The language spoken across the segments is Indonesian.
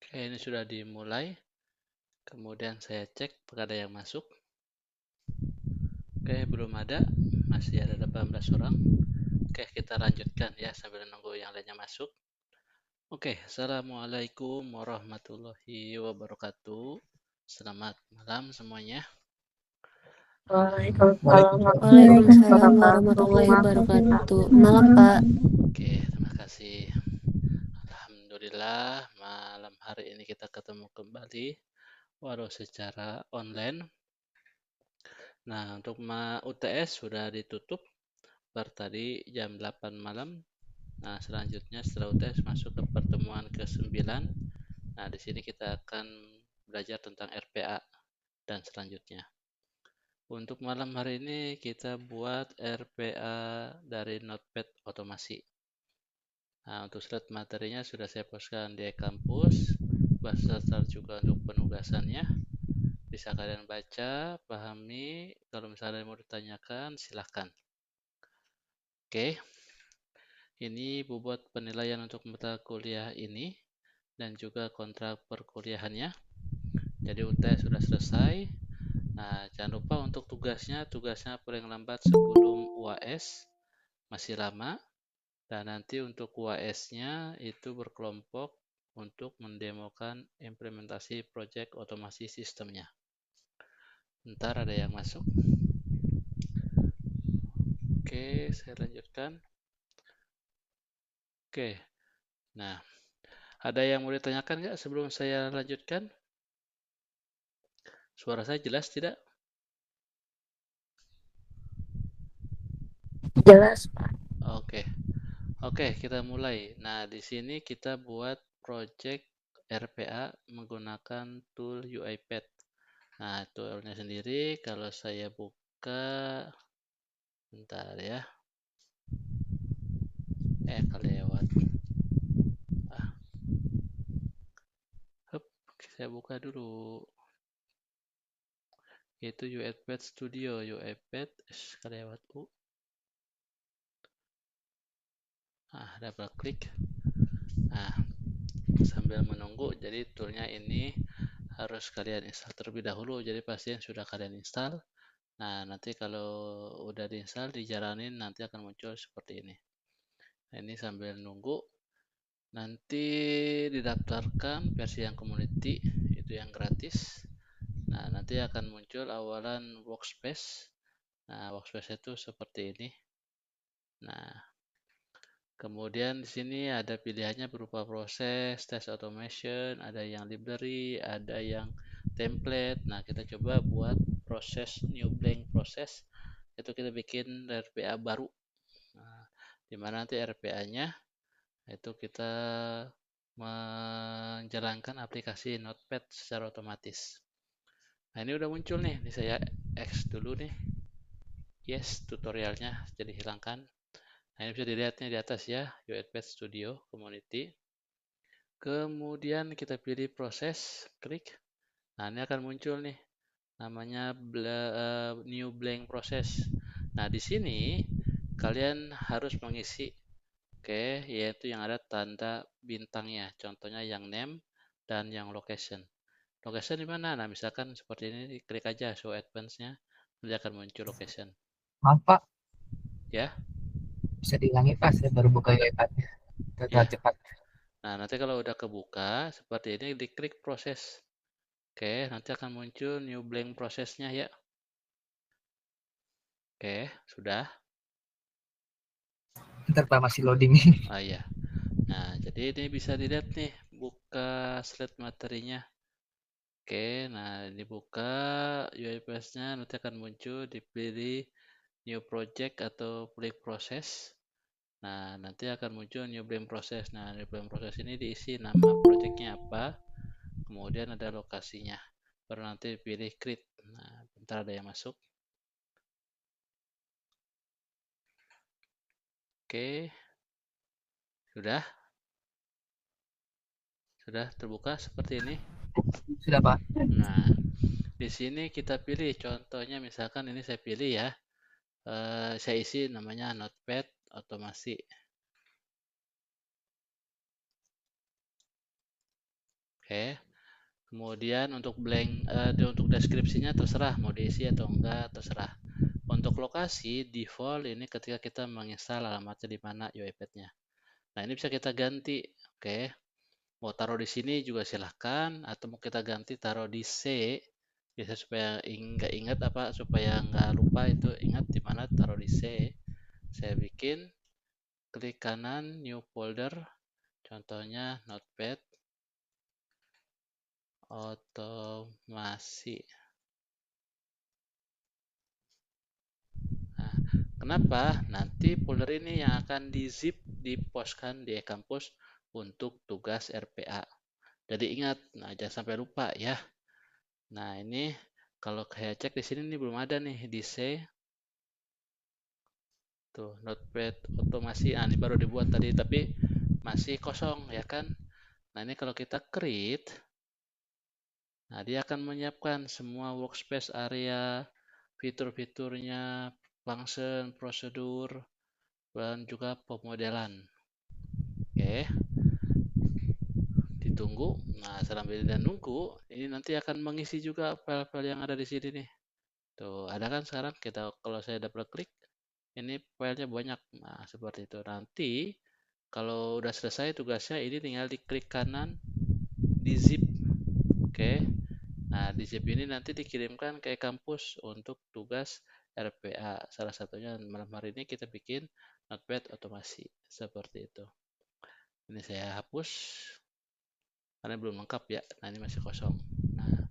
Oke, ini sudah dimulai. Kemudian saya cek apakah ada yang masuk. Oke, belum ada. Masih ada 18 orang. Oke, kita lanjutkan ya sambil menunggu yang lainnya masuk. Oke, Assalamualaikum warahmatullahi wabarakatuh. Selamat malam semuanya. Waalaikumsalam Waalaikumsalam warahmatullahi wabarakatuh. Malam, warahmatullahi Pak. Oke, terima kasih. Alhamdulillah, malam hari ini kita ketemu kembali, walau secara online. Nah, untuk UTS sudah ditutup per tadi jam 8 malam. Nah, selanjutnya setelah UTS masuk ke pertemuan ke-9. Nah, di sini kita akan belajar tentang RPA dan selanjutnya. Untuk malam hari ini kita buat RPA dari Notepad otomasi. Nah, untuk slide materinya sudah saya postkan di kampus, beserta juga untuk penugasannya. Bisa kalian baca, pahami. Kalau misalnya mau ditanyakan, silahkan. Oke, ini bobot penilaian untuk mata kuliah ini dan juga kontrak perkuliahannya. Jadi UTS sudah selesai. Nah, jangan lupa untuk tugasnya paling lambat sebelum UAS, masih lama. Dan nanti untuk UAS-nya itu berkelompok untuk mendemokan implementasi project otomasi sistemnya. Bentar, ada yang masuk. Oke, saya lanjutkan. Oke, nah, ada yang mau ditanyakan nggak sebelum saya lanjutkan? Suara saya jelas tidak? Jelas, Pak. Oke, oke, kita mulai. Nah, di sini kita buat project RPA menggunakan tool UiPath. Nah, toolnya sendiri kalau saya buka, bentar ya. Kelewat. Ah, hup, saya buka dulu. Itu UiPath Studio, UiPath, kelewat. Double klik. Nah, sambil menunggu, jadi toolnya ini harus kalian install terlebih dahulu. Jadi pastiin sudah kalian install. Nah, nanti kalau udah diinstal, dijalanin, nanti akan muncul seperti ini. Nah, ini sambil nunggu, nanti didaftarkan versi yang community, itu yang gratis. Nah, nanti akan muncul awalan workspace. Nah, workspace itu seperti ini. Nah, kemudian di sini ada pilihannya berupa proses, test automation, ada yang library, ada yang template. Nah, kita coba buat proses new blank proses. Itu kita bikin RPA baru. Nah, dimana nanti RPA-nya itu kita menjalankan aplikasi Notepad secara otomatis. Nah, ini udah muncul nih. Ini saya X dulu nih. Yes, tutorialnya jadi hilangkan. Nah, ini bisa dilihat nih di atas ya, UiPath Studio Community. Kemudian kita pilih proses, klik. Nah, ini akan muncul nih, namanya new blank process. Nah, di sini kalian harus mengisi, yaitu yang ada tanda bintangnya. Contohnya yang name dan yang location. Location di mana? Nah, misalkan seperti ini, klik aja show advance-nya, nanti akan muncul location. Maaf Pak, Ya, bisa diulangi Pak, saya baru buka iPad-nya. Terlalu ya. cepat. Nah, nanti kalau udah kebuka seperti ini, diklik proses. Oke, nanti akan muncul new blank prosesnya ya. Oke, sudah. Ntar Pak masih loading. Oh iya. Nah, jadi ini bisa dilihat nih, buka slide materinya. Oke, nah ini buka UiPath-nya, nanti akan muncul, dipilih new project atau blank process. Nah, nanti akan muncul new blank process. Nah, new blank process ini diisi nama projectnya apa, kemudian ada lokasinya. Baru nanti pilih create. Nah, bentar ada yang masuk. Oke, sudah. Sudah terbuka seperti ini. Sudah Pak. Nah, di sini kita pilih contohnya, misalkan ini saya pilih ya. Saya isi namanya Notepad otomasi. Oke. Kemudian untuk blank untuk deskripsinya terserah mau diisi atau enggak, terserah. Untuk lokasi default ini ketika kita menginstal alamatnya di mana UiPath-nya. Nah, ini bisa kita ganti. Oke. Mau taruh di sini juga silahkan, atau mau kita ganti taruh di C, biasa supaya nggak ingat apa, supaya nggak lupa itu ingat di mana taruh di C. Saya bikin, klik kanan new folder, contohnya notepad otomasi. Nah, kenapa? Nanti folder ini yang akan di zip dipostkan di e-kampus untuk tugas RPA. Jadi ingat, nah jangan sampai lupa ya. Nah, ini kalau saya cek di sini nih belum ada nih di C. Tuh, notepad otomasi. Nah, ini baru dibuat tadi tapi masih kosong ya kan. Nah, ini kalau kita create, nah dia akan menyiapkan semua workspace area, fitur-fiturnya, function, prosedur, dan juga pemodelan. Oke, ditunggu. Nah, sambil dan nunggu, ini nanti akan mengisi juga file-file yang ada di sini nih. Tuh, ada kan sekarang kita kalau saya double klik, ini filenya banyak. Nah, seperti itu. Nanti kalau udah selesai tugasnya, ini tinggal diklik kanan, di zip. Oke. Nah, di zip ini nanti dikirimkan ke kampus untuk tugas RPA. Salah satunya malam hari ini kita bikin notepad otomasi. Seperti itu. Ini saya hapus karena belum lengkap ya. Nah, ini masih kosong. Nah,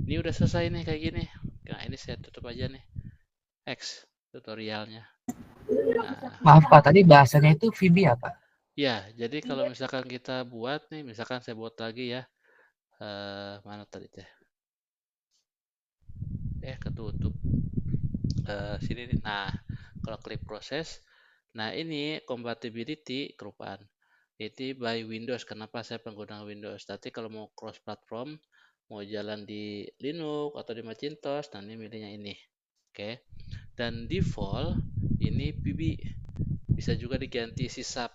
ini udah selesai nih kayak gini. Nah, ini saya tutup aja nih. X tutorialnya. Nah, Maaf Pak, tadi bahasanya itu VB ya Pak? ya, jadi kalau misalkan kita buat nih, misalkan saya buat lagi ya. Mana tadi teh? Ketutup. Sini nih. Nah, kalau klik proses, nah ini compatibility kelupaan. Itu by Windows. Kenapa saya pengguna Windows? Tapi kalau mau cross platform, mau jalan di Linux atau di Macintosh, nah ini milihnya ini. Oke. Dan default ini PB. Bisa juga diganti sysap.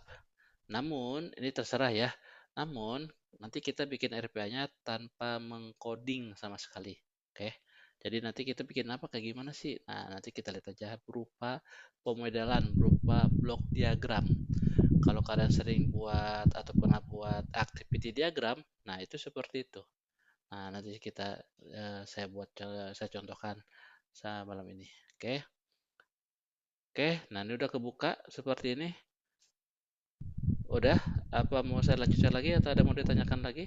Namun, ini terserah ya. Namun, nanti kita bikin RPA-nya tanpa mengcoding sama sekali. Oke. Jadi nanti kita bikin apa kayak gimana sih? Nah, nanti kita lihat aja berupa pemodelan, berupa blok diagram. Kalau kalian sering buat atau pernah buat activity diagram, nah itu seperti itu. Nah, nanti saya contohkan malam ini. Oke. Oke, nah ini udah kebuka seperti ini. Udah, apa mau saya lanjutkan lagi atau ada mau ditanyakan lagi?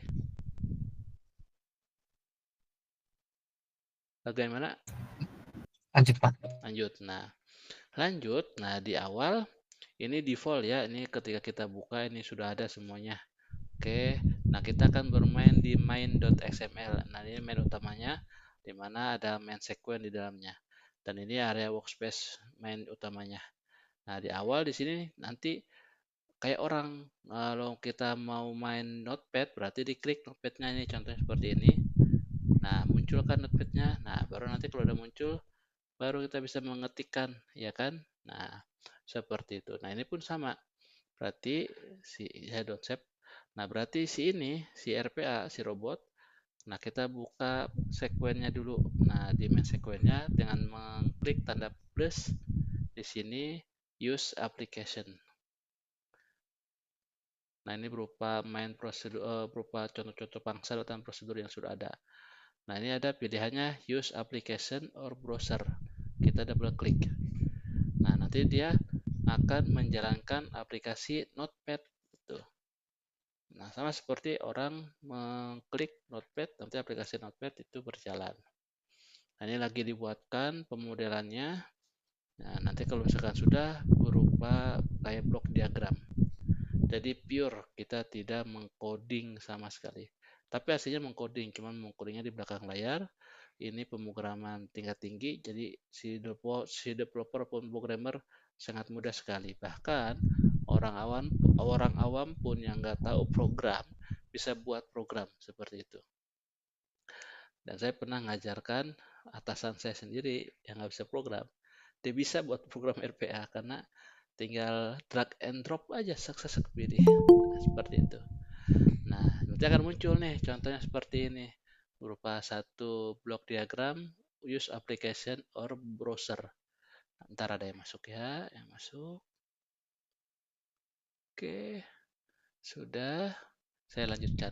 Bagaimana? Lanjut Pak. Lanjut. Lanjut. Nah, di awal ini default ya. Ini ketika kita buka ini sudah ada semuanya. Oke. Nah, kita akan bermain di main.xml. Nah, ini main utamanya di mana ada main sequence di dalamnya. Dan ini area workspace main utamanya. Nah, di awal di sini nanti kayak orang kalau kita mau main notepad berarti diklik notepadnya ini contohnya seperti ini. Nah, munculkan notepadnya. Nah, baru nanti kalau udah muncul baru kita bisa mengetikkan, ya kan? Nah, seperti itu. Nah, ini pun sama. Berarti si head.sep. Nah, berarti si RPA, si robot. Nah, kita buka sekuennya dulu. Nah, di main sekuennya dengan mengklik tanda plus di sini use application. Nah, ini berupa main prosedur berupa contoh-contoh pangsa dan prosedur yang sudah ada. Nah, ini ada pilihannya use application or browser. Kita double klik. Nah, nanti dia akan menjalankan aplikasi Notepad. Tuh. Nah, sama seperti orang mengklik Notepad, nanti aplikasi Notepad itu berjalan. Nah, ini lagi dibuatkan pemodelannya. Nah, nanti kalau misalkan sudah berupa kayak blok diagram. Jadi pure, kita tidak mengcoding sama sekali. Tapi aslinya mengcoding, cuman mengcodingnya di belakang layar. Ini pemrograman tingkat tinggi, jadi si developer pun programmer sangat mudah sekali. Bahkan orang awam pun yang nggak tahu program bisa buat program seperti itu. Dan saya pernah ngajarkan atasan saya sendiri yang nggak bisa program, dia bisa buat program RPA karena tinggal drag and drop aja sukses pilih. Nah, seperti itu. Nah, nanti akan muncul nih contohnya seperti ini, berupa satu blok diagram, use application or browser. Ntar ada yang masuk ya, yang masuk. Oke, sudah. Saya lanjutkan.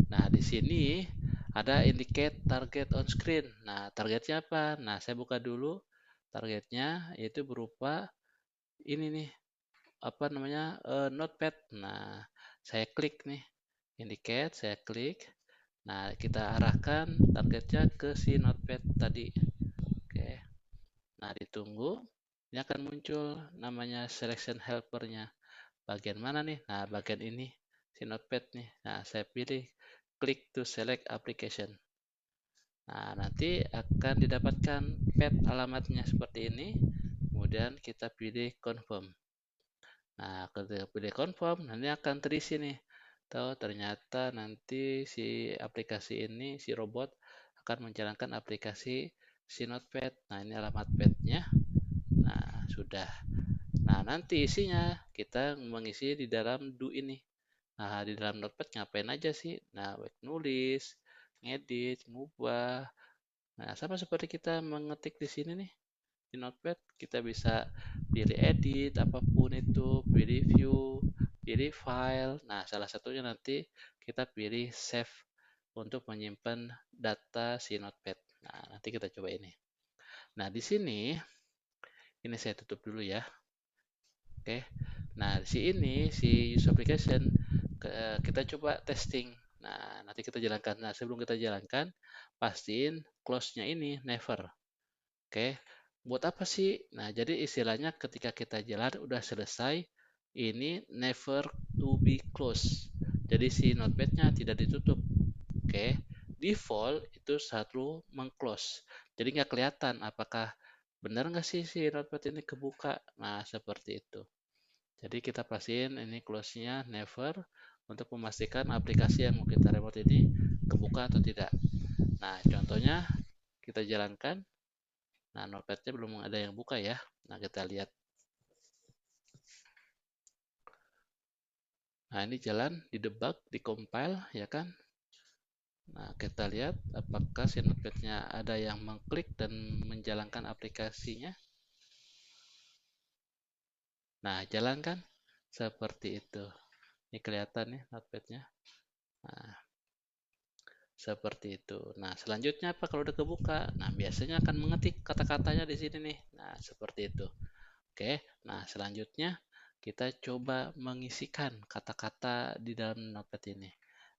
Nah, di sini ada indicate target on screen. Nah, targetnya apa? Nah, saya buka dulu. Targetnya yaitu berupa ini nih, apa namanya? Notepad. Nah, saya klik nih, indicate, saya klik. Nah, kita arahkan targetnya ke si notepad tadi. Oke. Nah, ditunggu. Ini akan muncul namanya selection helpernya. Bagian mana nih? Nah, bagian ini, si notepad nih. Nah, saya pilih click to select application. Nah, nanti akan didapatkan pad alamatnya seperti ini. Kemudian kita pilih confirm. Nah, ketika pilih confirm, nanti akan terisi nih. Tahu ternyata nanti si aplikasi ini, si robot akan menjalankan aplikasi si notepad. Nah, ini alamat padnya. Nah, sudah. Nah, nanti isinya kita mengisi di dalam do ini. Nah, di dalam notepad ngapain aja sih? Nah, baik nulis, ngedit, ngubah. Nah, sama seperti kita mengetik di sini nih. Di notepad kita bisa pilih edit, apapun itu, pilih view, pilih file. Nah, salah satunya nanti kita pilih save untuk menyimpan data si notepad. Nah, nanti kita coba ini. Nah, di sini, ini saya tutup dulu ya. Oke. Nah, si use application, kita coba testing. Nah, nanti kita jalankan. Nah, sebelum kita jalankan, pastiin close-nya ini never. Oke. Buat apa sih? Nah, jadi istilahnya ketika kita jalan udah selesai, ini never to be closed. Jadi si notepad-nya tidak ditutup. Oke. Default itu selalu meng-close. Jadi nggak kelihatan apakah benar nggak sih si notepad ini kebuka. Nah, seperti itu. Jadi kita pastiin ini close-nya never untuk memastikan aplikasi yang mau kita remote ini kebuka atau tidak. Nah, contohnya kita jalankan. Nah, notepad-nya belum ada yang buka ya. Nah, kita lihat. Nah, ini jalan di debug, di compile, ya kan? Nah, kita lihat apakah si notepad-nya ada yang mengklik dan menjalankan aplikasinya. Nah, jalan kan? Seperti itu. Ini kelihatan nih notepad-nya. Nah, seperti itu. Nah, selanjutnya apa kalau udah kebuka? Nah, biasanya akan mengetik kata-katanya di sini nih. Nah, seperti itu. Oke. Nah, selanjutnya kita coba mengisikan kata-kata di dalam notepad ini.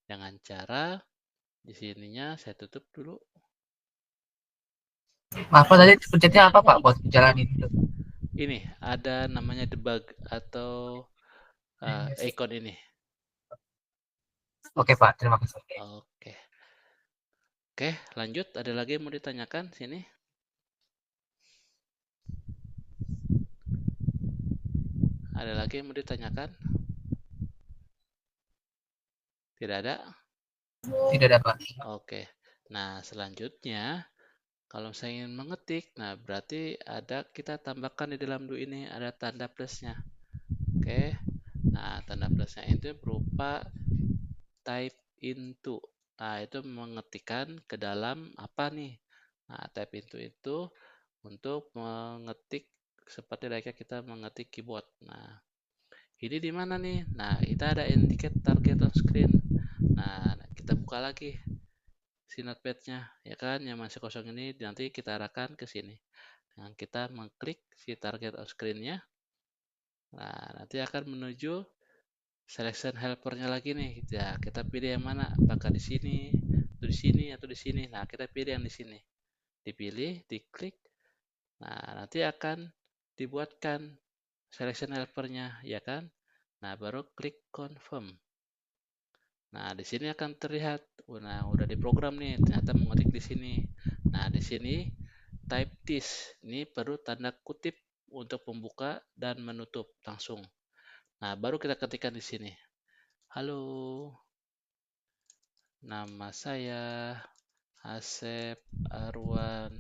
Dengan cara di sininya saya tutup dulu. Apa tadi pencetnya apa Pak buat jalanin itu? Ini ada namanya debug atau icon ini. Oke Pak, terima kasih. Oke. Oke, lanjut. Ada lagi yang mau ditanyakan sini? Ada lagi yang mau ditanyakan? Tidak ada? Tidak ada Pak. Oke. Nah, selanjutnya kalau saya ingin mengetik, nah berarti ada kita tambahkan di dalam do ini ada tanda plusnya. Oke. Nah, tanda plusnya itu berupa type into. Nah, itu mengetikkan ke dalam apa nih? Nah, type into itu untuk mengetik seperti layaknya kita mengetik keyboard. Nah, ini di mana nih? Nah, kita ada indicate target on screen. Nah, kita buka lagi si notepad-nya, ya kan? Yang masih kosong ini nanti kita arahkan ke sini. Nah, kita mengklik si target on screen-nya. Nah, nanti akan menuju selection helper-nya lagi nih. Ya, kita pilih yang mana? Apakah di sini, atau di sini, atau di sini. Nah, kita pilih yang di sini. Dipilih, diklik. Nah, nanti akan dibuatkan selection helper-nya, ya kan? Nah, baru klik confirm. Nah, di sini akan terlihat, nah udah diprogram nih, ternyata mengetik di sini. Nah, di sini type this, ini perlu tanda kutip untuk membuka dan menutup langsung. Nah, baru kita ketikkan di sini. Halo, nama saya Asep Arwan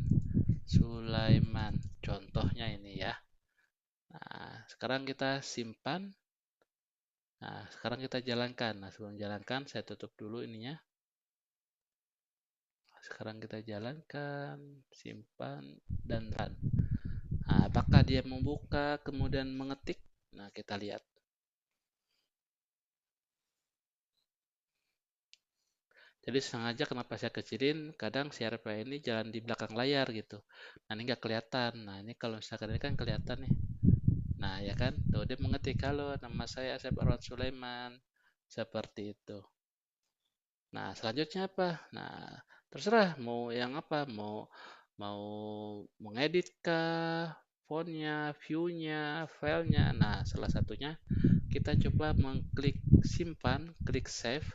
Sulaiman. Contohnya ini ya. Nah, sekarang kita simpan. Nah, sekarang kita jalankan. Nah, sebelum jalankan, saya tutup dulu ininya. Sekarang kita jalankan, simpan, dan run. Nah, apakah dia membuka, kemudian mengetik? Nah, kita lihat. Jadi sengaja kenapa saya kecilin, kadang si RPA ini jalan di belakang layar gitu. Nah, ini nggak kelihatan. Nah, ini kalau misalkan ini kan kelihatan nih. Nah, ya kan? Tuh, dia mengetik, halo, nama saya Asep Arwan Sulaiman. Seperti itu. Nah, selanjutnya apa? Nah, terserah mau yang apa, mau mau mengedit kah, fontnya, view-nya, filenya. Nah, salah satunya kita coba mengklik simpan, klik save,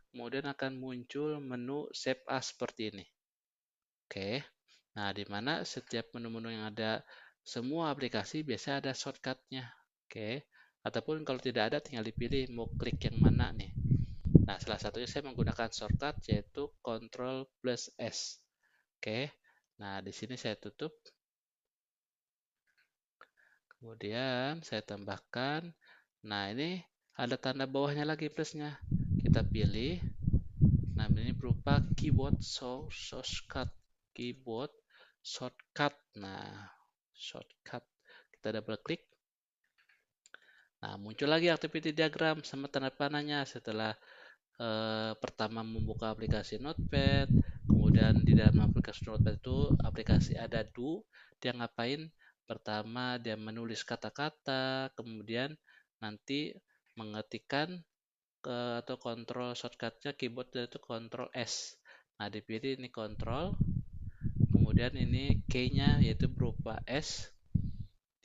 kemudian akan muncul menu save as seperti ini. Oke. Nah, di mana setiap menu-menu yang ada semua aplikasi biasa ada shortcut-nya. Oke. Ataupun kalau tidak ada tinggal dipilih mau klik yang mana nih. Nah, salah satunya saya menggunakan shortcut yaitu Ctrl plus S. Oke. Nah, di sini saya tutup. Kemudian saya tambahkan. Nah, ini ada tanda bawahnya lagi plusnya. Kita pilih. Nah, ini berupa keyboard shortcut. Keyboard shortcut. Nah, shortcut. Kita double klik. Nah, muncul lagi activity diagram sama tanda panahnya setelah pertama membuka aplikasi Notepad, kemudian di dalam aplikasi Notepad itu aplikasi ada do, dia ngapain? Pertama dia menulis kata-kata, kemudian nanti mengetikkan atau kontrol shortcutnya keyboard yaitu Ctrl S. Nah, dipilih ini Ctrl, kemudian ini key-nya yaitu berupa S,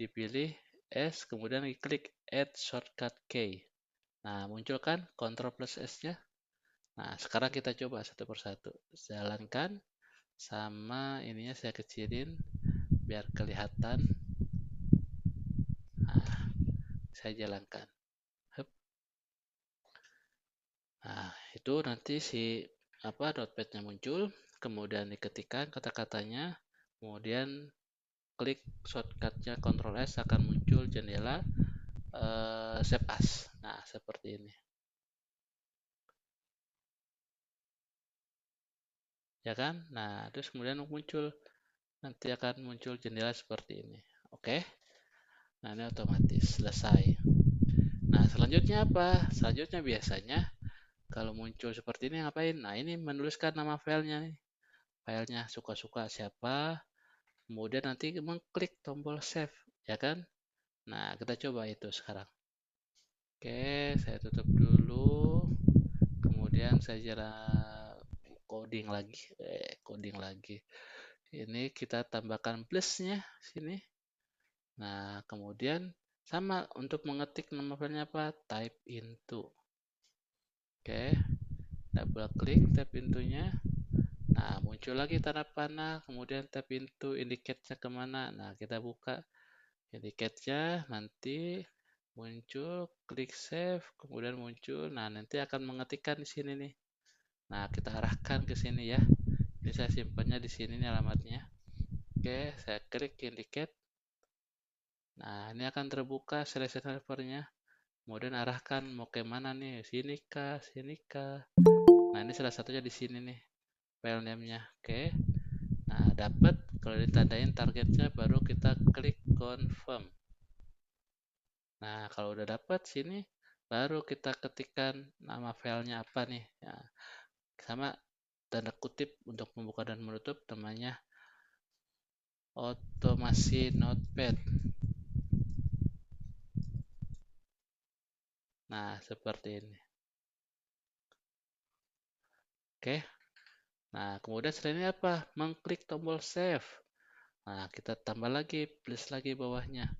dipilih S, kemudian diklik Add Shortcut Key. Nah, muncul kan Ctrl plus S-nya. Nah, sekarang kita coba satu persatu. Jalankan sama ininya saya kecilin biar kelihatan. Nah, saya jalankan. Hup. Nah, itu nanti si notepad-nya muncul, kemudian diketikkan kata-katanya, kemudian klik shortcutnya Ctrl S akan muncul jendela save as. Nah, seperti ini. Ya kan? Nah, terus kemudian nanti akan muncul jendela seperti ini. Oke? Nah, ini otomatis selesai. Nah, selanjutnya apa? Selanjutnya biasanya kalau muncul seperti ini ngapain? Nah, ini menuliskan nama filenya nih. Filenya suka-suka siapa, kemudian nanti mengklik tombol save, ya kan? Nah, kita coba itu sekarang. Oke, saya tutup dulu. Kemudian saya jalan coding lagi. Coding lagi. Ini kita tambahkan plusnya sini. Nah, kemudian sama untuk mengetik nama filenya apa? Type into. Oke, double klik tab intonya. Nah, muncul lagi tanda panah, kemudian tab into indicate-nya kemana. Nah, kita buka indicate-nya, nanti muncul, klik save, kemudian muncul. Nah, nanti akan mengetikkan di sini nih. Nah, kita arahkan ke sini ya. Ini saya simpannya di sini nih alamatnya. Oke, saya klik indicate. Nah, ini akan terbuka selection servernya. Kemudian arahkan mau ke mana nih? Sini kah? Sini kah? Nah, ini salah satunya di sini nih. File name-nya. Oke. Nah, dapat kalau ditandain targetnya baru kita klik confirm. Nah, kalau udah dapat sini baru kita ketikkan nama filenya apa nih. Ya, sama tanda kutip untuk membuka dan menutup namanya otomasi notepad. Nah, seperti ini. Oke. Nah, kemudian setelah ini apa? Mengklik tombol save. Nah, kita tambah lagi, plus lagi bawahnya.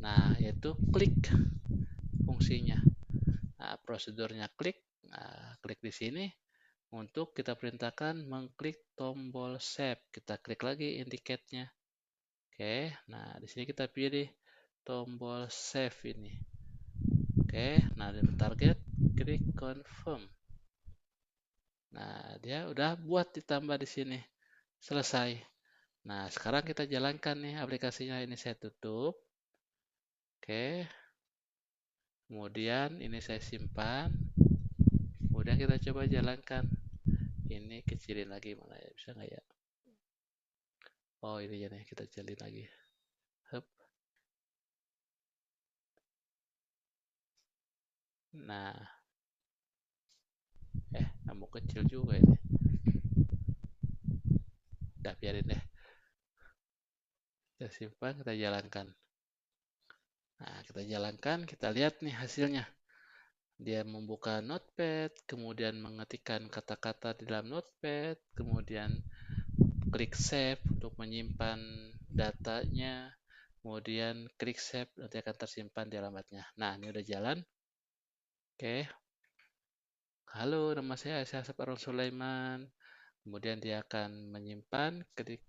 Nah, yaitu klik fungsinya. Nah, prosedurnya klik. Nah, klik di sini untuk kita perintahkan mengklik tombol save. Kita klik lagi indicate-nya. Oke, nah di sini kita pilih tombol save ini. Oke, nah di target klik confirm. Nah, dia udah buat ditambah di sini. Selesai. Nah, sekarang kita jalankan nih aplikasinya. Ini saya tutup. Oke. Kemudian ini saya simpan. Kemudian kita coba jalankan. Ini kecilin lagi, mana ya, bisa nggak ya? Oh, ini ya nih, kita kecilin lagi. Hup. Nah, mau kecil juga ini. Udah, biarin deh. Kita simpan, kita jalankan. Nah, kita jalankan, kita lihat nih hasilnya. Dia membuka notepad, kemudian mengetikkan kata-kata di dalam notepad, kemudian klik save untuk menyimpan datanya, kemudian klik save, nanti akan tersimpan di alamatnya. Nah, ini udah jalan. Oke. Halo, nama saya Asep Arul Sulaiman. Kemudian dia akan menyimpan, klik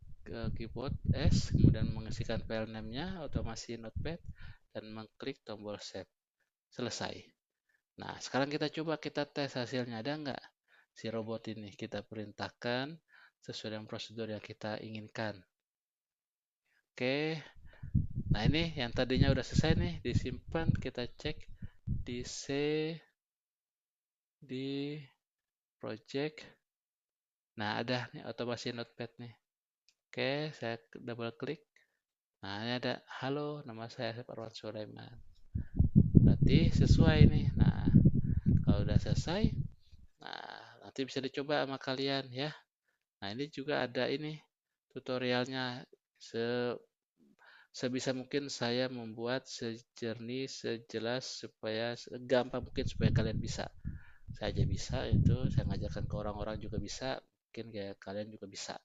keyboard S, kemudian mengisikan file name-nya, otomasi notepad, dan mengklik tombol save. Selesai. Nah, sekarang kita coba kita tes hasilnya, ada nggak si robot ini. Kita perintahkan sesuai dengan prosedur yang kita inginkan. Oke, nah ini yang tadinya udah selesai nih, disimpan, kita cek di C, di project. Nah, ada nih otomasi notepad nih. Oke, saya double klik. Nah, ini ada, halo, nama saya Asep Arwan Sulaiman. Berarti sesuai nih. Nah, kalau udah selesai, nah nanti bisa dicoba sama kalian ya. Nah, ini juga ada ini tutorialnya. Sebisa mungkin saya membuat sejernih, sejelas, supaya gampang mungkin supaya kalian bisa. Saya aja bisa, itu saya ngajarkan ke orang-orang juga bisa, mungkin kayak kalian juga bisa.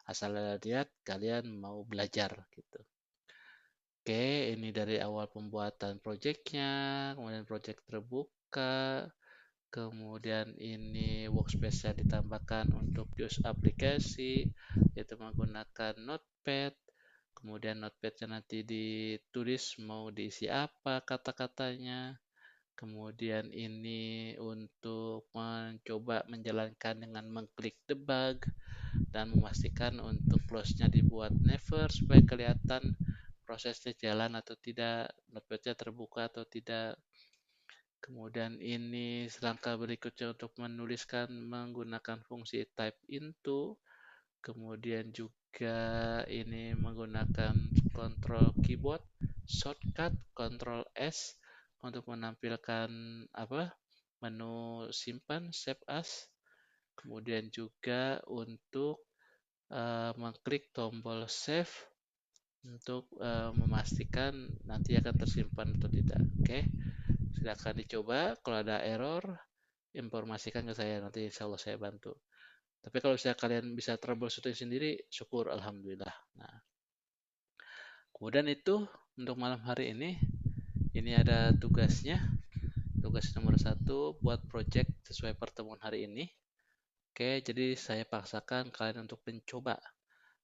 Asal lihat kalian mau belajar gitu. Oke, ini dari awal pembuatan projectnya, kemudian project terbuka, kemudian ini workspace-nya ditambahkan untuk use aplikasi, yaitu menggunakan notepad. Kemudian notepad-nya nanti ditulis mau diisi apa kata-katanya. Kemudian ini untuk mencoba menjalankan dengan mengklik debug dan memastikan untuk close-nya dibuat never supaya kelihatan prosesnya jalan atau tidak, notepad-nya terbuka atau tidak. Kemudian ini langkah berikutnya untuk menuliskan menggunakan fungsi type into. Kemudian juga ini menggunakan control keyboard shortcut Ctrl S untuk menampilkan menu simpan save as. Kemudian juga untuk mengklik tombol save untuk memastikan nanti akan tersimpan atau tidak. Oke, silakan dicoba. Kalau ada error, informasikan ke saya, nanti insya Allah saya bantu. Tapi kalau misalnya kalian bisa troubleshooting sendiri, syukur alhamdulillah. Nah, kemudian itu untuk malam hari ini ada tugasnya. Tugas nomor 1 buat project sesuai pertemuan hari ini. Oke, jadi saya paksakan kalian untuk mencoba.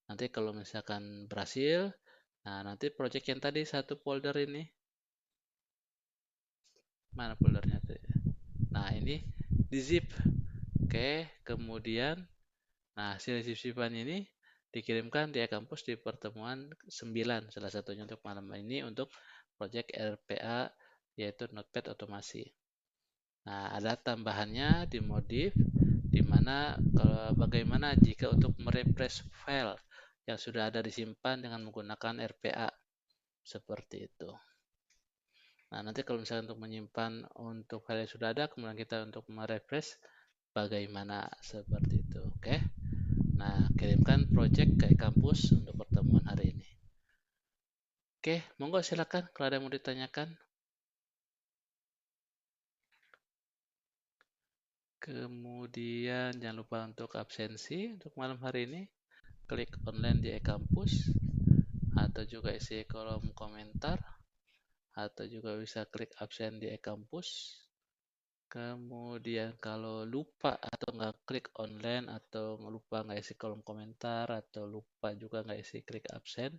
Nanti kalau misalkan berhasil, nah nanti project yang tadi satu folder ini, mana foldernya tuh? Nah ini di zip. Oke, kemudian nah hasil zip-zipan ini dikirimkan di kampus di pertemuan 9, salah satunya untuk malam ini untuk project RPA yaitu Notepad otomasi. Nah, ada tambahannya di modif di mana bagaimana jika untuk merefresh file yang sudah ada disimpan dengan menggunakan RPA seperti itu. Nah, nanti kalau misalnya untuk menyimpan untuk file yang sudah ada, kemudian kita untuk merefresh bagaimana seperti itu. Oke. Nah, kirimkan project ke kampus untuk pertemuan hari ini. Oke, monggo silakan kalau ada yang mau ditanyakan. Kemudian jangan lupa untuk absensi untuk malam hari ini. Klik online di e-kampus atau juga isi kolom komentar atau juga bisa klik absen di e-kampus. Kemudian kalau lupa atau nggak klik online atau lupa nggak isi kolom komentar atau lupa juga nggak isi klik absen,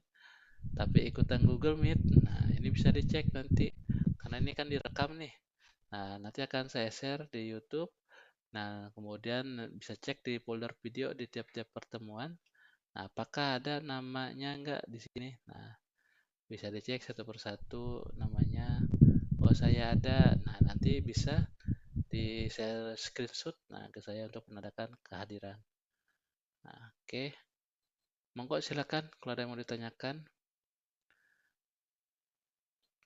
tapi ikutan Google Meet, nah ini bisa dicek nanti karena ini kan direkam nih. Nah, nanti akan saya share di YouTube. Nah, kemudian bisa cek di folder video di tiap-tiap pertemuan. Nah, apakah ada namanya enggak di sini? Nah, bisa dicek satu persatu namanya. oh saya ada. Nah, nanti bisa di share screenshot ke saya untuk menandakan kehadiran. Nah, oke. Monggo silakan kalau ada yang mau ditanyakan.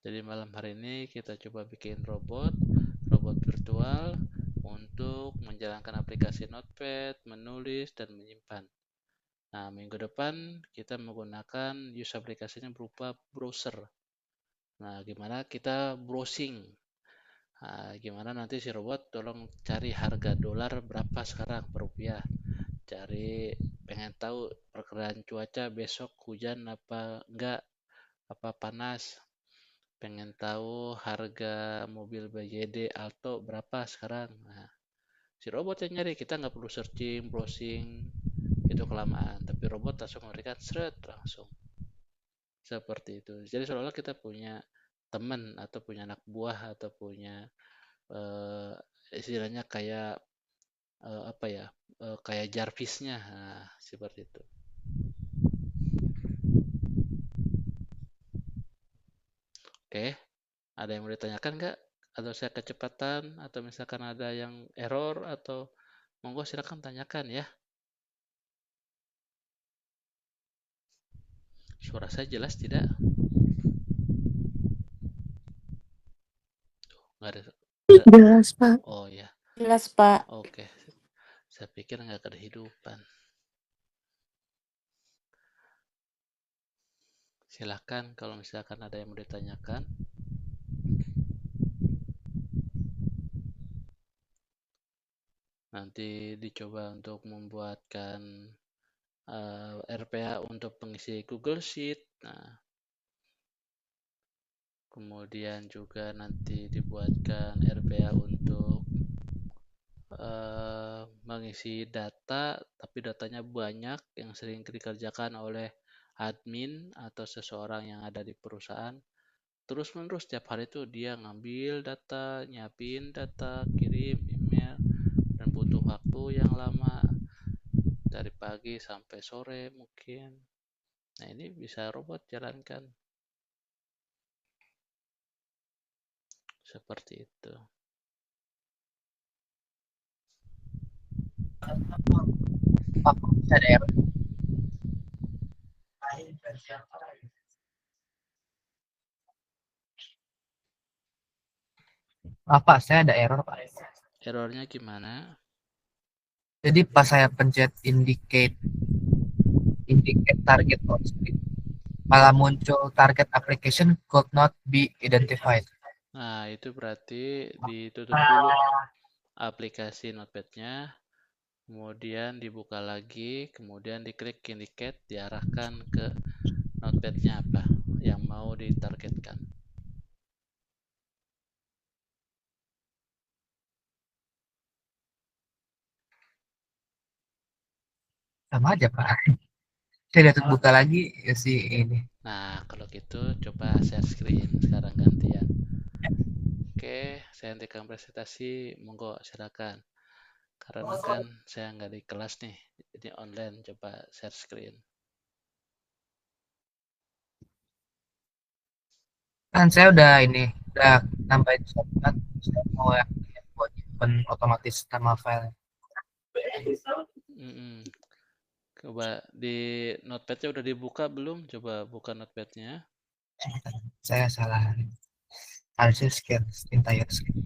Jadi malam hari ini kita coba bikin robot virtual untuk menjalankan aplikasi Notepad, menulis dan menyimpan. Nah, minggu depan kita menggunakan use aplikasinya berupa browser. Nah, gimana kita browsing? Nah, gimana nanti si robot tolong cari harga dolar berapa sekarang per rupiah. Cari pengen tahu perkiraan cuaca besok hujan apa enggak, apa panas. Pengen tahu harga mobil BYD Alto berapa sekarang. Nah, si robot yang nyari, kita nggak perlu searching, browsing, itu kelamaan. Tapi robot langsung memberikan seret langsung. Seperti itu. Jadi seolah-olah kita punya teman atau punya anak buah atau punya eh, istilahnya kayak apa ya, kayak Jarvisnya, nah, seperti itu. Oke, ada yang mau ditanyakan nggak? Atau saya kecepatan, atau misalkan ada yang error, atau monggo silakan tanyakan ya. Suara saya jelas tidak? Nggak ada. Jelas, Pak. Oh ya, Jelas, Pak. oke. Saya pikir nggak kehidupan. Silahkan kalau misalkan ada yang mau ditanyakan. Nanti dicoba untuk membuatkan RPA untuk pengisi Google Sheet. Nah, kemudian juga nanti dibuatkan RPA untuk mengisi data, tapi datanya banyak yang sering dikerjakan oleh admin atau seseorang yang ada di perusahaan. Terus-menerus setiap hari itu dia ngambil data, nyiapin data, kirim email, dan butuh waktu yang lama dari pagi sampai sore mungkin. Nah, ini bisa robot jalankan seperti itu. Pak, saya ada error. Pak, saya ada error, Pak. Errornya gimana? Jadi pas saya pencet indicate target on screen, malah muncul target application could not be identified. Nah, itu berarti ditutup dulu aplikasi Notepad-nya, kemudian dibuka lagi, kemudian diklik indicate, diarahkan ke Notepad-nya apa yang mau ditargetkan. Sama aja, Pak. Saya lihat buka lagi ya si ini. Nah, kalau gitu coba share screen sekarang gantian. Oke, saya hentikan presentasi, monggo silakan. Karena kan saya nggak di kelas nih, jadi online, coba share screen. Kan saya udah nambahin shortcut. Saya mau yang buat nyimpen otomatis nama file. Coba di Notepad-nya udah dibuka belum? Coba buka Notepad-nya. Saya salah. Harusnya entire screen.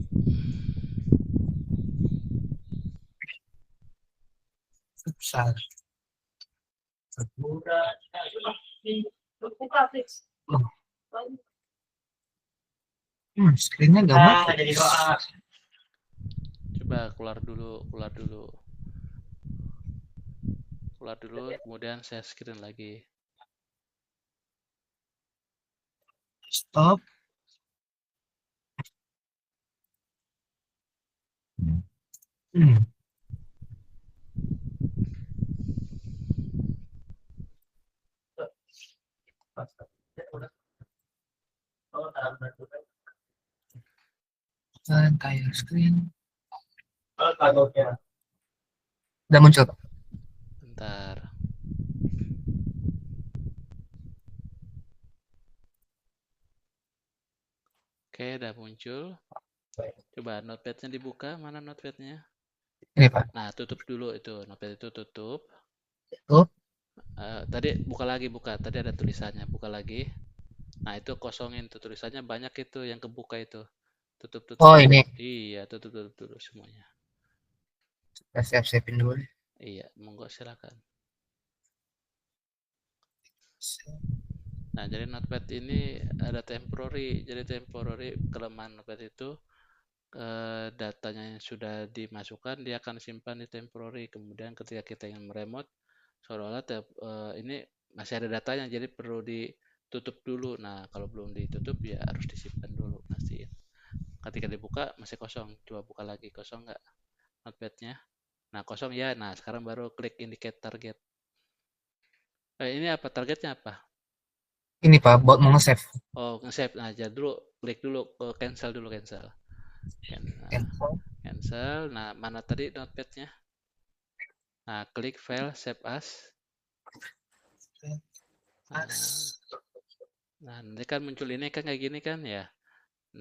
Salah. Screennya nggak masuk. Coba keluar dulu, kemudian share screen lagi. Stop. Entire screen. Udah muncul. Bentar. Oke, udah muncul. Coba notepad-nya dibuka, mana notepad-nya? Ini Pak. Nah, tutup dulu itu, notepad itu tutup. Tuh. Tadi buka lagi, tadi ada tulisannya, buka lagi. Nah, itu kosongin tuh tulisannya banyak itu yang kebuka itu. Tutup Oh dulu. ini. Iya, tutup dulu semuanya. Saya siap-siapin dulu. Iya, monggo silakan. Nah, jadi notepad ini ada temporary. Jadi temporary kelemahan notepad itu datanya yang sudah dimasukkan dia akan simpan di temporary. Kemudian ketika kita ingin meremote, seolah-olah ini masih ada datanya, jadi perlu ditutup dulu. Nah, kalau belum ditutup ya harus disimpan dulu, pastiin. Ketika dibuka masih kosong, coba buka lagi, kosong nggak notepadnya? Nah, kosong ya. Nah, sekarang baru klik indicate target. Ini apa targetnya apa? Ini Pak, buat mau nge-save. Oh, nge-save. Nah, jadi dulu klik dulu ke cancel dulu, cancel. Nah, Cancel. cancel. Nah, mana tadi notepadnya? Nah, klik file save as. Nah, nah, nanti kan muncul ini kan kayak gini kan ya.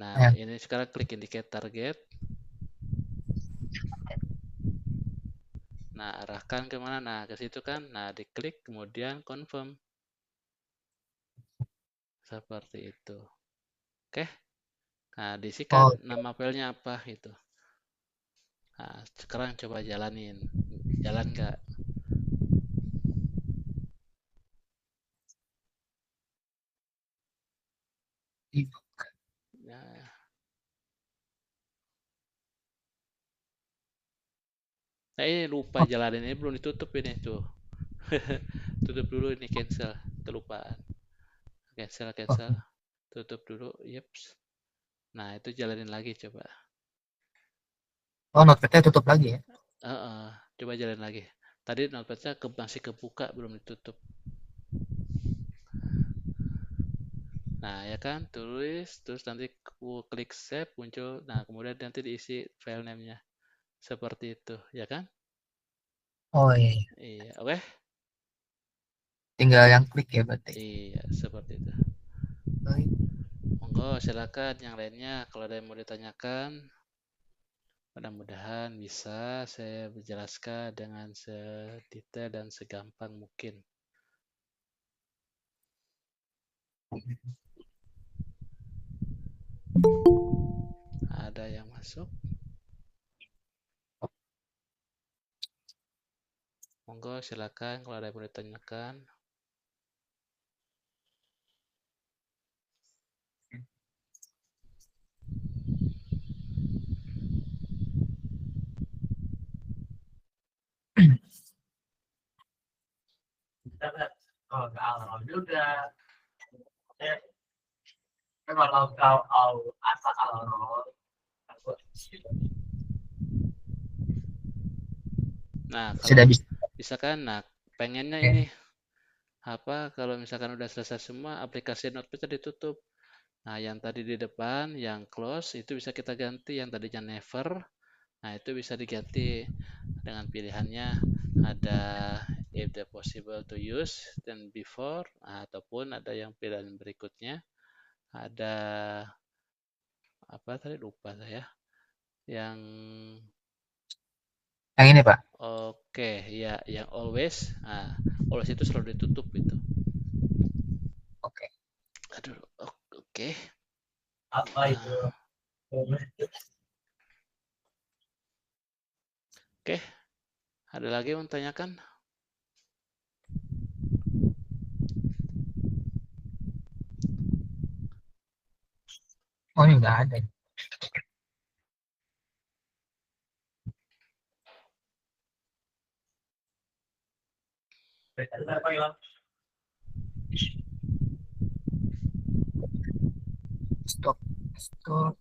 Nah, Ya. ini sekarang klik indicate target. Nah, arahkan kemana? Nah, ke situ kan. Nah, diklik kemudian confirm. Seperti itu. Oke. Nah, diisikan Oh, nama filenya apa itu. Nah, sekarang coba jalanin. Jalan nggak? Nah, ini lupa oh, jalanin. Ini belum ditutup ini tuh. Tutup dulu ini, cancel. Kelupaan. Cancel, oh, cancel. Tutup dulu. Yeps. Nah, itu jalanin lagi coba. oh notepad-nya tutup lagi ya. Coba jalan lagi. Tadi notepad-nya masih kebuka, belum ditutup. Nah, ya kan, tulis, terus nanti klik save, muncul. Nah, kemudian nanti diisi file name-nya. Seperti itu, ya kan? Oh iya, iya. Iya, oke? Tinggal yang klik ya berarti. Iya, seperti itu. Oh, iya. Monggo, silakan yang lainnya kalau ada yang mau ditanyakan. Mudah-mudahan bisa saya menjelaskan dengan sedetail dan segampang mungkin. Ada yang masuk? Monggo, silakan kalau ada yang mau ditanyakan. Oh, kalau juga. Kalau kau asal Nah, kalau sudah bisa. misalkan, nah pengennya Ya. ini apa? Kalau misalkan udah selesai semua, aplikasi Notepad ditutup. Nah, yang tadi di depan, yang close itu bisa kita ganti. Yang tadinya never, nah itu bisa diganti dengan pilihannya ada if the possible to use then before, nah, ataupun ada yang pilihan berikutnya ada apa tadi lupa saya yang Yang ini Pak. oke ya yang always. Nah, always itu selalu ditutup itu. Oke. Aduh, oke. Apa itu? Nah, oke, ada lagi yang mau tanyakan? Oh ini nggak ada. Stop. Stop.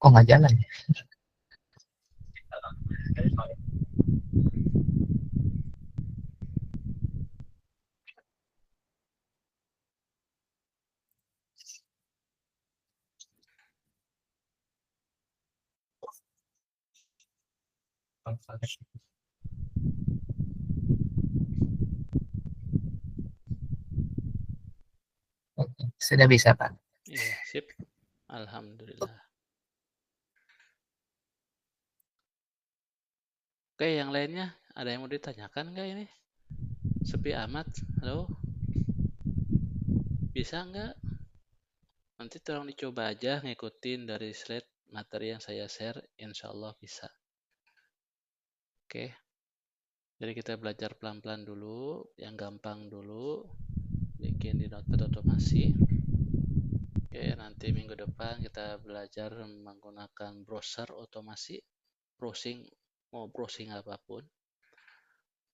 Kok nggak jalan? Oke, sudah bisa, Pak. Iya, sip. Alhamdulillah. Oke, yang lainnya ada yang mau ditanyakan nggak ini? Sepi amat. Halo? Bisa nggak? Nanti tolong dicoba aja ngikutin dari slide materi yang saya share. Insya Allah bisa. Oke. Jadi kita belajar pelan-pelan dulu, yang gampang dulu. Bikin di notepad otomasi. Oke, nanti minggu depan kita belajar menggunakan browser otomasi. Mau browsing apapun.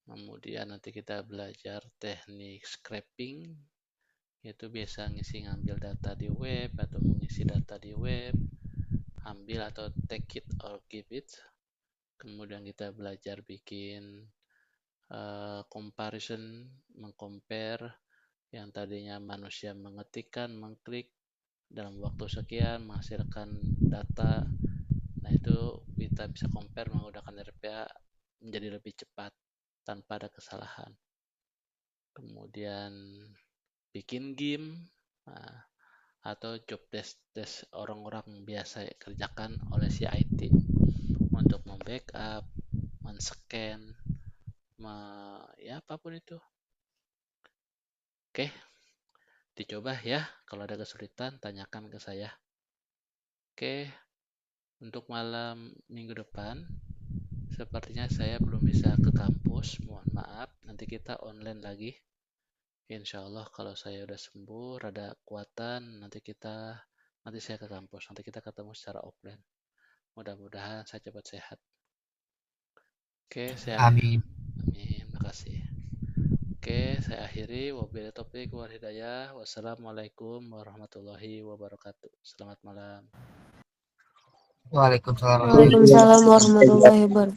Kemudian nanti kita belajar teknik scraping, yaitu biasa ngambil data di web atau mengisi data di web, ambil atau take it or give it. Kemudian kita belajar bikin comparison, mengcompare yang tadinya manusia mengetikkan, mengklik dalam waktu sekian menghasilkan data. Nah, itu kita bisa compare menggunakan RPA menjadi lebih cepat tanpa ada kesalahan. Kemudian bikin game, atau job desk orang-orang biasa kerjakan oleh si IT untuk membackup, men-scan, ya apapun itu. Oke, dicoba ya. Kalau ada kesulitan tanyakan ke saya. Oke, untuk malam minggu depan sepertinya saya belum bisa ke kampus, mohon maaf. Nanti kita online lagi. Insya Allah kalau saya udah sembuh, rada kuatan, nanti saya ke kampus. Nanti kita ketemu secara offline. Mudah-mudahan saya cepat sehat. Oke, Amin. Amin, makasih. Oke, saya akhiri. Wabillahi taufiq wal hidayah. Wassalamualaikum warahmatullahi wabarakatuh. Selamat malam. Waalaikumsalam. Waalaikumsalam warahmatullahi wabarakatuh.